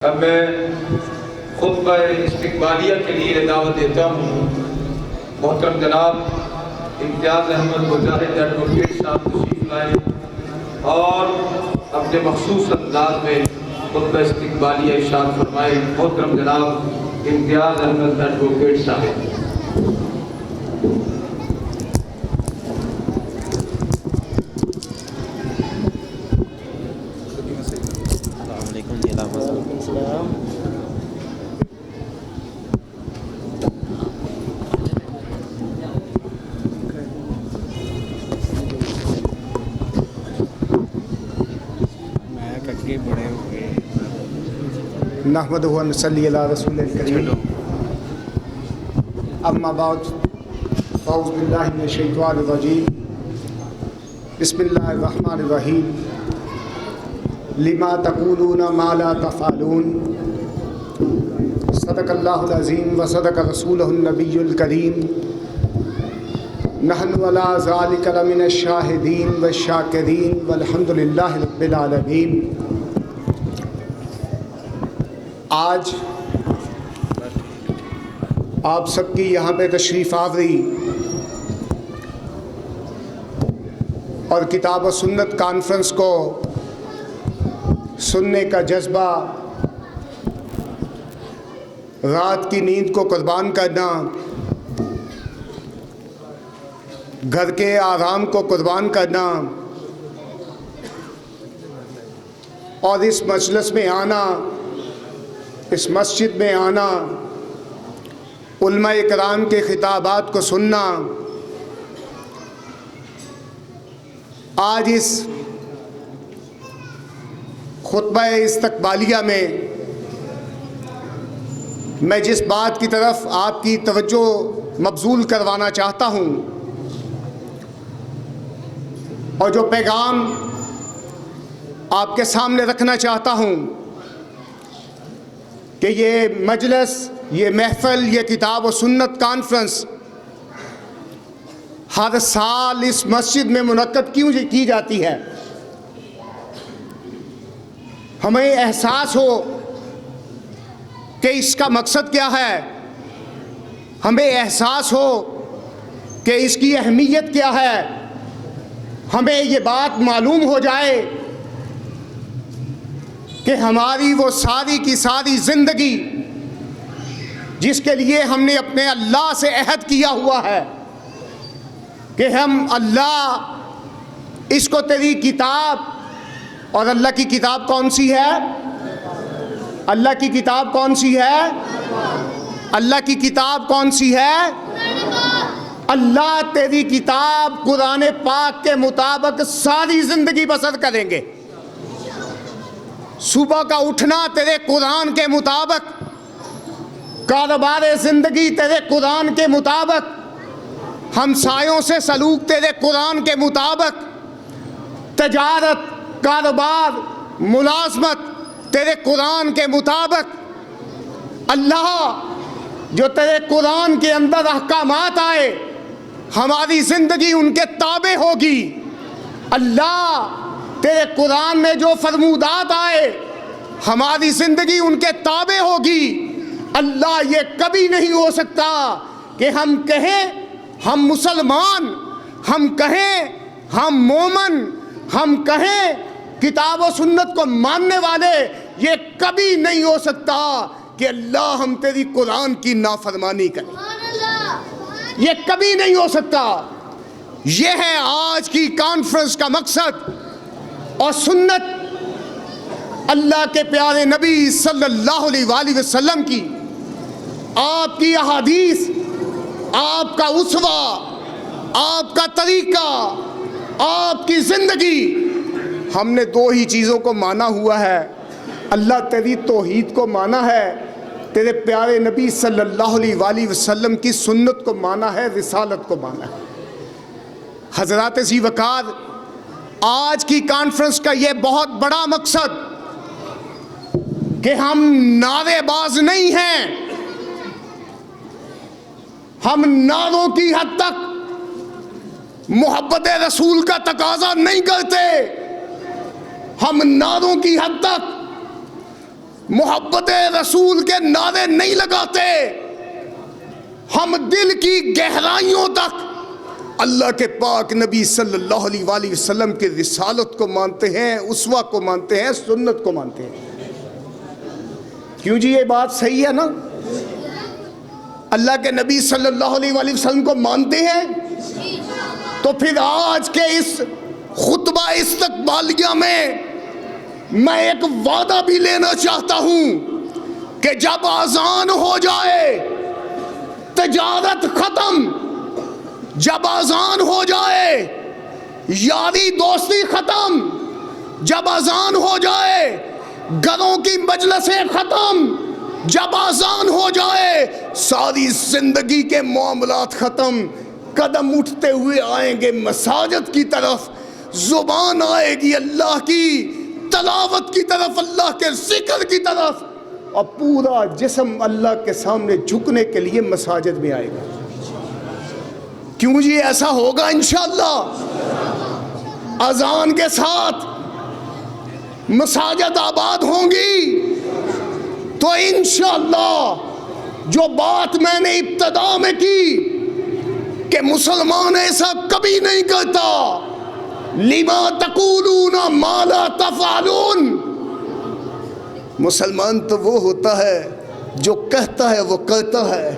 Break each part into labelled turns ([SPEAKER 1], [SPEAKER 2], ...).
[SPEAKER 1] اب میں خطبہ استقبالیہ کے لیے دعوت دیتا ہوں محترم جناب امتیاز احمد مجاہد ایڈوکیٹ صاحب تشریف لائیں اور اپنے مخصوص انداز میں خطبہ استقبالیہ ارشاد فرمائیں۔ محترم جناب امتیاز احمد ایڈوکیٹ صاحب۔
[SPEAKER 2] نحمدہ و نصلی علی رسول الکریم، اما بعد فاعوذ باللہ من الشیطان الرجیم، بسم اللہ الرحمن الرحیم۔ لما تقولون ما لا تفعلون، صدق اللہ العظیم و صدق رسولہ النبی الکریم۔ نحن علی ذلک لمن الشاہدین والشاکرین والحمد للہ رب العالمین۔ آج آپ سب کی یہاں پہ تشریف آوری اور کتاب و سنت کانفرنس کو سننے کا جذبہ، رات کی نیند کو قربان کرنا، گھر کے آرام کو قربان کرنا اور اس مجلس میں آنا، اس مسجد میں آنا، علماء کرام کے خطابات کو سننا، آج اس خطبہ استقبالیہ میں جس بات کی طرف آپ کی توجہ مبذول کروانا چاہتا ہوں اور جو پیغام آپ کے سامنے رکھنا چاہتا ہوں کہ یہ مجلس، یہ محفل، یہ کتاب و سنت کانفرنس ہر سال اس مسجد میں منعقد کیوں کی جاتی ہے؟ ہمیں احساس ہو کہ اس کا مقصد کیا ہے، ہمیں احساس ہو کہ اس کی اہمیت کیا ہے، ہمیں یہ بات معلوم ہو جائے کہ ہماری وہ ساری کی ساری زندگی جس کے لیے ہم نے اپنے اللہ سے عہد کیا ہوا ہے کہ ہم اللہ اس کو تیری کتاب، اور اللہ کی کتاب کون سی ہے؟ اللہ کی کتاب کون سی ہے؟ اللہ کی کتاب کون سی ہے؟ اللہ تیری کتاب قرآن پاک کے مطابق ساری زندگی بسر کریں گے۔ صبح کا اٹھنا تیرے قرآن کے مطابق، کاروبار زندگی تیرے قرآن کے مطابق، ہمسایوں سے سلوک تیرے قرآن کے مطابق، تجارت، کاروبار، ملازمت تیرے قرآن کے مطابق۔ اللہ جو تیرے قرآن کے اندر احکامات آئے ہماری زندگی ان کے تابع ہوگی۔ اللہ تیرے قرآن میں جو فرمودات آئے ہماری زندگی ان کے تابع ہوگی۔ اللہ یہ کبھی نہیں ہو سکتا کہ ہم کہیں ہم مسلمان، ہم کہیں ہم مومن، ہم کہیں کتاب و سنت کو ماننے والے، یہ کبھی نہیں ہو سکتا کہ اللہ ہم تیری قرآن کی نافرمانی کریں۔ یہ کبھی نہیں ہو سکتا۔ یہ ہے آج کی کانفرنس کا مقصد اور سنت اللہ کے پیارے نبی صلی اللہ علیہ وآلہ وسلم کی، آپ کی احادیث، آپ کا اسوہ، آپ کا طریقہ، آپ کی زندگی۔ ہم نے دو ہی چیزوں کو مانا ہوا ہے، اللہ تیری توحید کو مانا ہے، تیرے پیارے نبی صلی اللہ علیہ وآلہ وسلم کی سنت کو مانا ہے، رسالت کو مانا ہے۔ حضرات ذی وقار، آج کی کانفرنس کا یہ بہت بڑا مقصد کہ ہم نعرے باز نہیں ہیں، ہم نعروں کی حد تک محبت رسول کا تقاضا نہیں کرتے، ہم نعروں کی حد تک محبت رسول کے نعرے نہیں لگاتے، ہم دل کی گہرائیوں تک اللہ کے پاک نبی صلی اللہ علیہ وآلہ وسلم کی رسالت کو مانتے ہیں، اسوہ کو مانتے ہیں، سنت کو مانتے ہیں۔ کیوں جی یہ بات صحیح ہے نا؟ اللہ کے نبی صلی اللہ علیہ وآلہ وسلم کو مانتے ہیں، تو پھر آج کے اس خطبہ استقبالیہ میں ایک وعدہ بھی لینا چاہتا ہوں کہ جب اذان ہو جائے تجارت ختم، جب اذان ہو جائے یاری دوستی ختم، جب اذان ہو جائے گھروں کی مجلسیں ختم، جب اذان ہو جائے ساری زندگی کے معاملات ختم، قدم اٹھتے ہوئے آئیں گے مساجد کی طرف، زبان آئے گی اللہ کی تلاوت کی طرف، اللہ کے ذکر کی طرف، اور پورا جسم اللہ کے سامنے جھکنے کے لیے مساجد میں آئے گا۔ کیوں جی ایسا ہوگا انشاءاللہ؟ اذان کے ساتھ مساجد آباد ہوں گی تو انشاءاللہ جو بات میں نے ابتدا میں کی کہ مسلمان ایسا کبھی نہیں کرتا، لما تقولون ما لا تفعلون، مسلمان تو وہ ہوتا ہے جو کہتا ہے وہ کرتا ہے،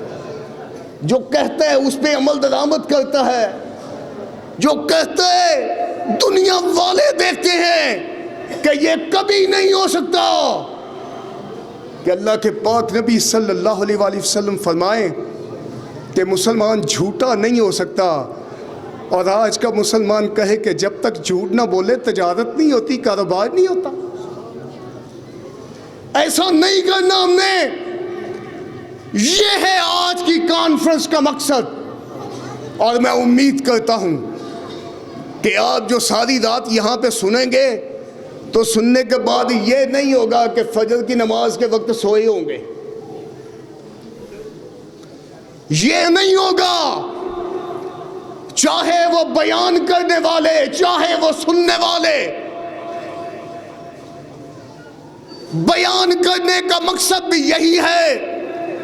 [SPEAKER 2] جو کہتا ہے اس پہ عمل درآمد کرتا ہے، جو کہتا ہے دنیا والے دیکھتے ہیں کہ یہ کبھی نہیں ہو سکتا، کہ اللہ کے پاک نبی صلی اللہ علیہ وآلہ وسلم فرمائیں کہ مسلمان جھوٹا نہیں ہو سکتا، اور آج کا مسلمان کہے کہ جب تک جھوٹ نہ بولے تجارت نہیں ہوتی، کاروبار نہیں ہوتا۔ ایسا نہیں کرنا ہم نے۔ یہ ہے آج کی کانفرنس کا مقصد، اور میں امید کرتا ہوں کہ آپ جو ساری رات یہاں پہ سنیں گے تو سننے کے بعد یہ نہیں ہوگا کہ فجر کی نماز کے وقت سوئے ہوں گے، یہ نہیں ہوگا، چاہے وہ بیان کرنے والے چاہے وہ سننے والے، بیان کرنے کا مقصد بھی یہی ہے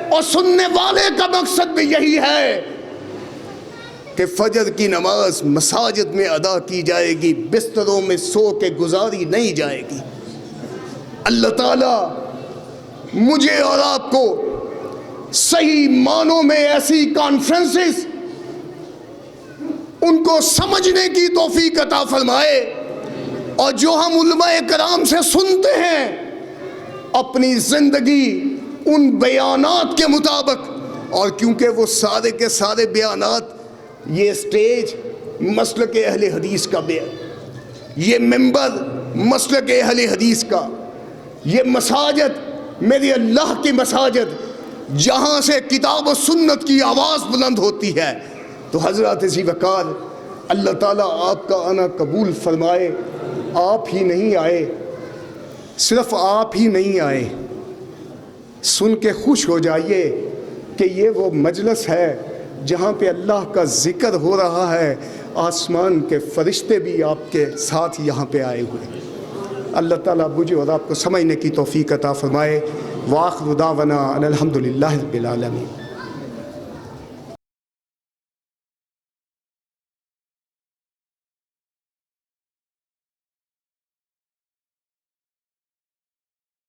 [SPEAKER 2] اور سننے والے کا مقصد بھی یہی ہے کہ فجر کی نماز مساجد میں ادا کی جائے گی، بستروں میں سو کے گزاری نہیں جائے گی۔ اللہ تعالیٰ مجھے اور آپ کو صحیح معنوں میں ایسی کانفرنسز ان کو سمجھنے کی توفیق عطا فرمائے، اور جو ہم علماء کرام سے سنتے ہیں اپنی زندگی ان بیانات کے مطابق، اور کیونکہ وہ سارے کے سارے بیانات، یہ سٹیج مسلک اہل حدیث کا بیان، یہ منبر مسلک اہل حدیث کا، یہ مساجد میری اللہ کی مساجد جہاں سے کتاب و سنت کی آواز بلند ہوتی ہے، تو حضرات ذی وقار اللہ تعالیٰ آپ کا آنا قبول فرمائے۔ آپ ہی نہیں آئے، صرف آپ ہی نہیں آئے، سن کے خوش ہو جائیے کہ یہ وہ مجلس ہے جہاں پہ اللہ کا ذکر ہو رہا ہے، آسمان کے فرشتے بھی آپ کے ساتھ یہاں پہ آئے ہوئے۔ اللہ تعالیٰ مجھے اور آپ کو سمجھنے کی توفیق عطا فرمائے۔ وآخر دعوانا ان الحمدللہ رب العالمین۔